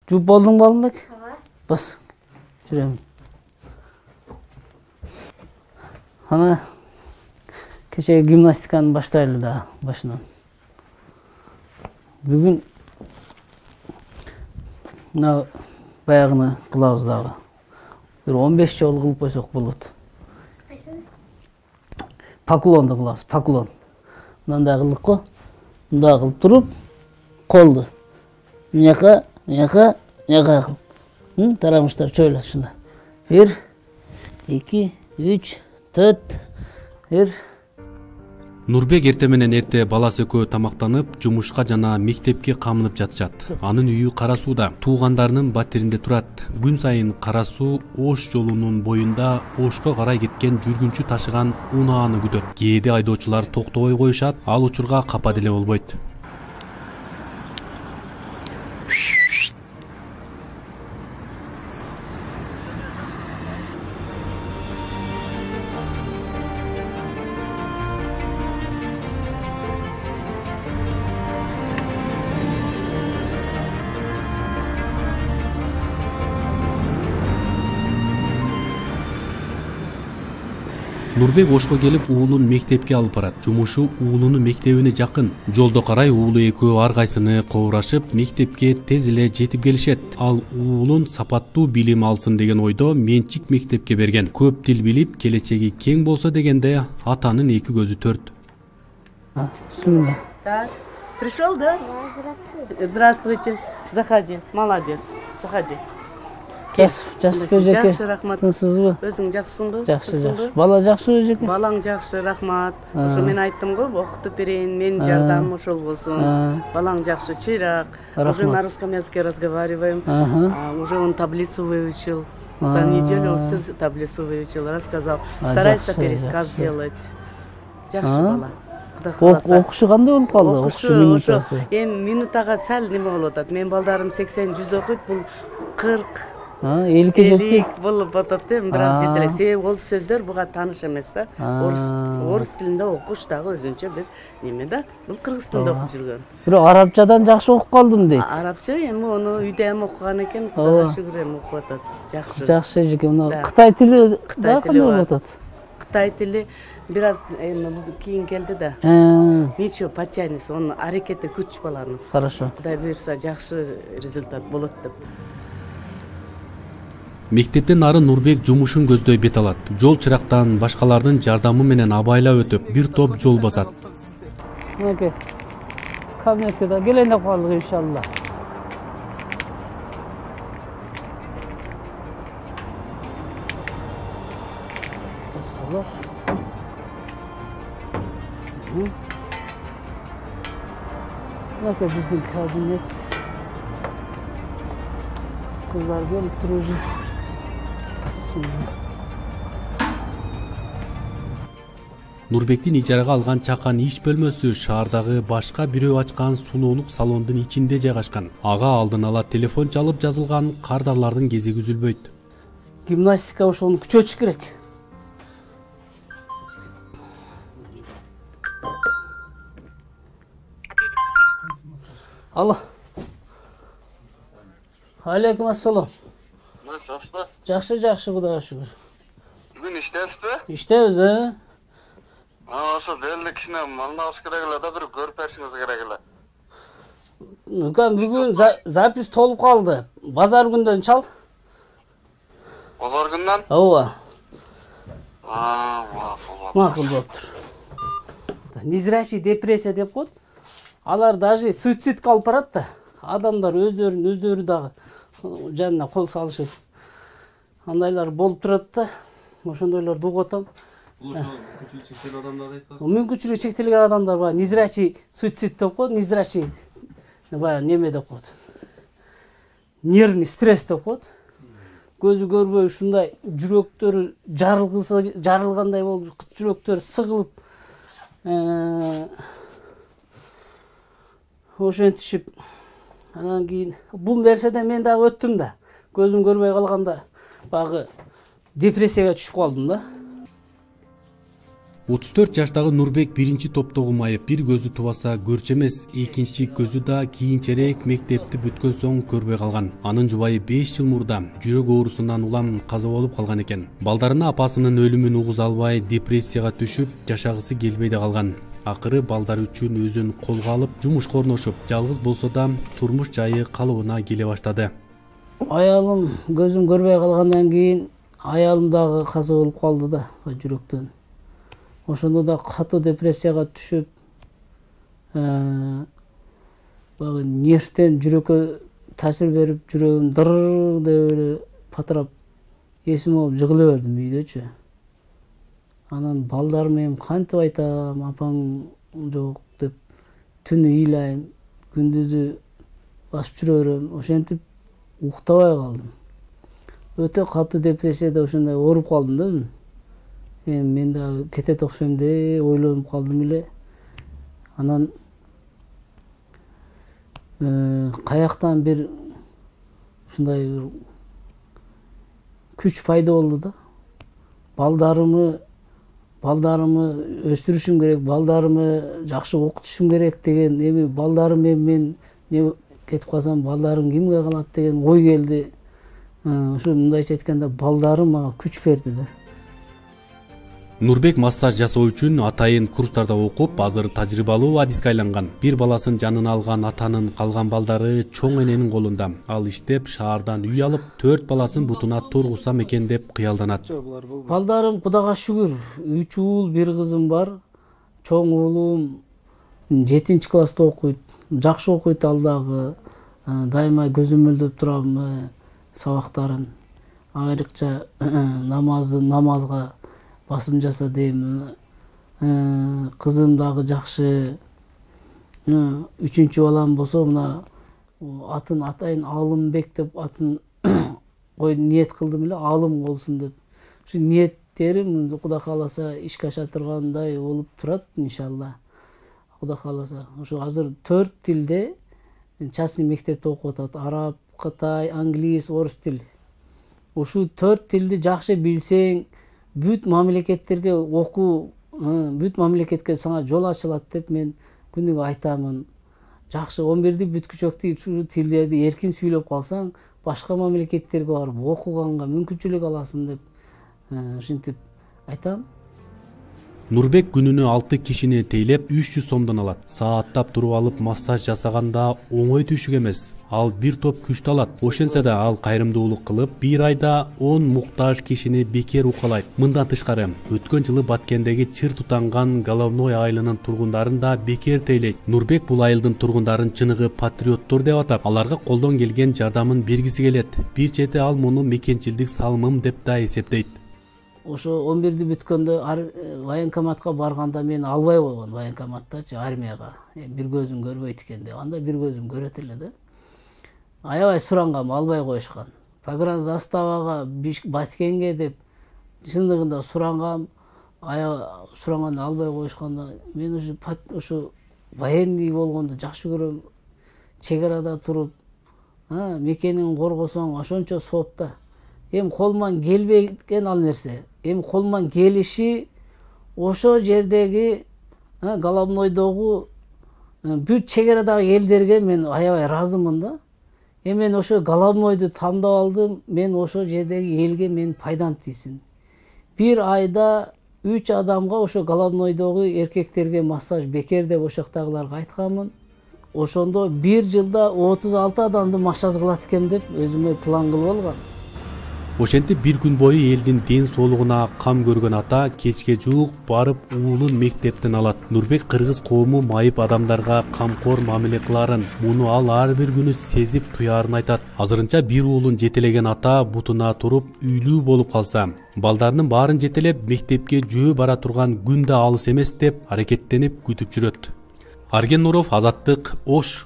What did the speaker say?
Жууп болдуңбу Алымбек? Бас. Жүрөм. Ана кечеги гимнастиканы баштайлы да башынан. Бүгүн мына баягыны кылабыз дагы. Бир 15 жолу кылып койсок болот. Поклонду кылабыз, поклон. Мындай кылдык го. Мындай кылып туруп, колду. Мияка кыл. Тарамыштар чойлот ушундай. 1, 2, 3, 4, 1. Нурбек эртең менен эрте баласы экөө тамактанып, жумушка жана мектепке камынып жатышат. Анын үйү Кара сууда, туугандарынын батиринде турат. Күн сайын Кара суу Ош жолунун боюнда Ошко карай кеткен жүргүнчү ташыган унааны күтөт. Кээде айдоочулар токтобой коюшат, ал учурга капа деле болбойт. Нурбек Ошко келип уулун мектепке алып барат. Жумушу уулунун мектебине жакын. Жолдо карай уулу экөө ар кайсыны кобурашып, мектепке тез эле жетип келишет. Ал уулун сапаттуу билим алсын деген ойдо менчик мектепке берген. Көп тил билип, келечеги кең болсо дегенде атанын эки көзү төрт. Так, пришел, да? Здравствуйте. Заходи. Молодец. Заходи. Жакшы жеке. Жакшы, рахмат. Тынсызбы? Өзүң жакшысыңбы? Жакшы. Бала жакшыбы жеке? Балаң жакшы, рахмат. Ошо мен айттым го, окутуп берейин, менин жардамым ошол болсун. Балаң жакшы, чыйрак. Уже на русском языке разговариваем. Уже он таблицу выучил. За неделю он всю таблицу выучил, рассказал. Старайся пересказ делать. Жакшы бала. Окушу кандай болуп калды? Окушу минутасы. Эми минутага сал неме болуп атат. Менин балдарым 80-100 окуйт, бул 40 эликке жетпейт болуп атат да, бир аз жетелек. Себеби ол сөздөр буга тааныш эмес да. Орус тилинде окуш дагы өзүнчө бир неме да. Бул кыргыз тилинде окуп жүргөн. Бирок арабчадан жакшы окуп калдым дейт. Арабча эми ону үйдө эми окуган экен, Кудайга шүгүр эми окуп атат. Жакшы. Жакшы жеке. Мына Кытай тили да кандай болуп атат? Кытай тили бир аз кийин келди да. Ничего, потянется, он аракети күч баланын. Хорошо. Кудай буйрса жакшы результат болот деп. Мектептен ары Нурбек жумушун көздөй бет алат. Жол чырактан башкалардын жардамы менен абайлап өтүп, бир топ жол басат. Мынакей. Кабинетке да келейин деп калдык иншалла. Mınakey bizdin kabinet. Kızlar gelip durucu. Нурбектин ижарага алган чакан иш бөлмөсү шаардагы башка бирөө ачкан сулуулук салондун ичинде жайгашкан. Ага алдын ала телефон чалып жазылган кардарлардын кезеги үзүлбөйт. Гимнастика ошону күчөтүш керек. Алло. Алейкум ассалам. Насылсызбы? Жакшы, Кудайга шүгүр. Бүгүн иштесизби? Иштебиз, Ошо деле кичине малнабыз керек эле да, бир көрүп беришиңиз керек эле. Бүгүн запись толуп калды. Базар күндөн чал. Базар күндөн? Ооба. Макул. Макул болуптур. Незрячий депрессия деп коет. Алар даже суицидке алып барат да. Адамдар өздөрү дагы жанына кол салышып. Андайлар болуп турат да. Ошондойлорду угуп атам. Мүмкүнчүлүгү чектелген адамдар айтасыз. Мүмкүнчүлүгү чектелген адамдар баягы незрячий суицид деп коет, незрячий баягы неме деп коет. Нервный стресс деп коет. Көзү көрбөй ушундай жүрөктөрү жарылгандай болуп, жүрөктөрү сыгылып, ошентишип, анан кийин бул нерседен мен дагы өттүм да. Көзүм көрбөй калганда баягы депрессияга түшүп калдым да. 34 жаштагы Нурбек биринчи топтогу майып, бир көзү тубаса көрчү эмес, экинчи көзү да кийинчерээк мектепти бүткөн соң көрбөй калган. Анын жубайы 5 жыл мурда жүрөк оорусунан улам каза болуп калган экен. Балдарына апасынын өлүмүн угуза албай, депрессияга түшүп, жашагысы келбей да калган. Акыры балдар үчүн өзүн колго алып, жумушка орношуп, жалгыз болсо да турмуш жайы калыбына келе баштады. Аялым көзүм көрбөй калгандан кийин аялым дагы каза болуп калды да жүрөктөн. Ошондо да катуу депрессияга түшүп, баягы нервтен жүрөккө таасир берип, жүрөгүм дыр деп эле патрап, эсим алып жыгыла бердим үйдөчү. Анан балдарыма эми кантип айтам, апаң жок деп түнү ыйлайм, күндүзү басып жүрө берем. Ошентип уктабай калдым. Өтө катуу депрессияда ошондой ооруп калдым да өзүм. Мен да кетет окшойм деп ойлонуп калдым эле. Анан каяктан бир ушундай күч пайда болду да. Балдарымы өстүрүшүм керек, балдарымы жакшы окутушум керек деген, эми балдарым мен кетип калсам балдарым кимге калат деген ой келди. Ошо мындайча айтканда балдарым мага күч берди да. Нурбек массаж жасоо үчүн атайын курстарда окуп, азыр тажрыйбалуу адиске айланган. Бир баласын жанына алган атанын калган балдары чоң эненин колунда. Ал иштеп, шаардан үй алып, 4 баласын бутуна тургузсам экен деп кыялданат. Балдарым Кудайга шүгүр, 3 уул, 1 кызым бар. Чоң уулум 7-класста окуйт. Жакшы окуйт ал дагы. Дайыма көзөмөлдөп турам сабактарын. Айрыкча намазга басым жаса дейм. Кызым дагы жакшы. 3-чү балам болсо мына атын атайын Алымбек деп атын ниет кылдым эле, Алым болсун деп. Ушу ниеттерим Кудай кааласа ишке аша тургандай болуп турат иншалла. Кудай кааласа. Ошо азыр 4 тилде частный мектепте окуп атат. Араб, Кытай, англис, орус тил. Ушу 4 тилди жакшы билсең, бүт мамлекеттерге окуу, бүт мамлекетке сага жол ачылат деп мен күнүгө айтамын. Жакшы 11-ди бүткүчөктү ушу тилдерди эркин сүйлөп калсаң, башка мамлекеттерге барып окуганга мүмкүнчүлүк аласың деп ушинтип айтам. Нурбек күнүнө 6 кишини тейлеп 300 сомдон алат. Сааттап туруп алып массаж жасаганда оңой түйшүк эмес. Ал бир топ күчтү алат. Ошентсе да ал кайрымдуулук кылып, бир айда 10 муктаж кишини бекер укалайт. Мындан тышкары, өткөн жылы Баткендеги чыр тутанган Головной айылынын тургундарын да бекер тейлейт. Нурбек бул айылдын тургундарын чыныгы патриоттор деп атап, аларга колдон келген жардамын бергиси келет. Бир чети ал муну мекенчилдик салымым деп да эсептейт. Ошо 11-ди бүткөндө военкоматка барганда мен албай койгон, военкоматтачы армияга. Бир көзүм көрбөйт экен деп. Анда бир көзүм көрөт эле да. Аябай сурангам, албай коюшкан. Погран заставага Баткенге деп чындыгында сурангам, суранганда албай коюшканда мен ушу военный болгонду жакшы көрөм. Чек арада туруп, мекенин коргосоң ошончо сооп да. Эми колуман келбеген ал нерсе. Эми колуман келиши ошо жердеги Головнойдогу бүт чек арадагы элдерге мен аябай ыраазымын да. Мен ошо Головнойду тандап алдым, мен ошо жердеги элге мен пайдам тийсин. Бир айда 3 адамга ошо Головнойдогу эркектерге массаж бекер деп ошоктагыларга айтканмын. Ошондо бир жылда 36 адамды массаж кылат экем деп өзүмө план кылып алгам. Ошентип бир күн бою элдин ден соолугуна кам көргөн ата кечке жуук барып уулун мектептен алат. Нурбек кыргыз коому майып адамдарга камкор мамиле кыларын, муну ал ар бир күнү сезип туярын айтат. Азырынча бир уулун жетелеген ата бутуна туруп үйлүү болуп калса, балдарынын баарын жетелеп мектепке жөө бара турган күн да алыс эмес деп аракеттенип күтүп жүрөт. Арген Нуров, Азаттык, Ош.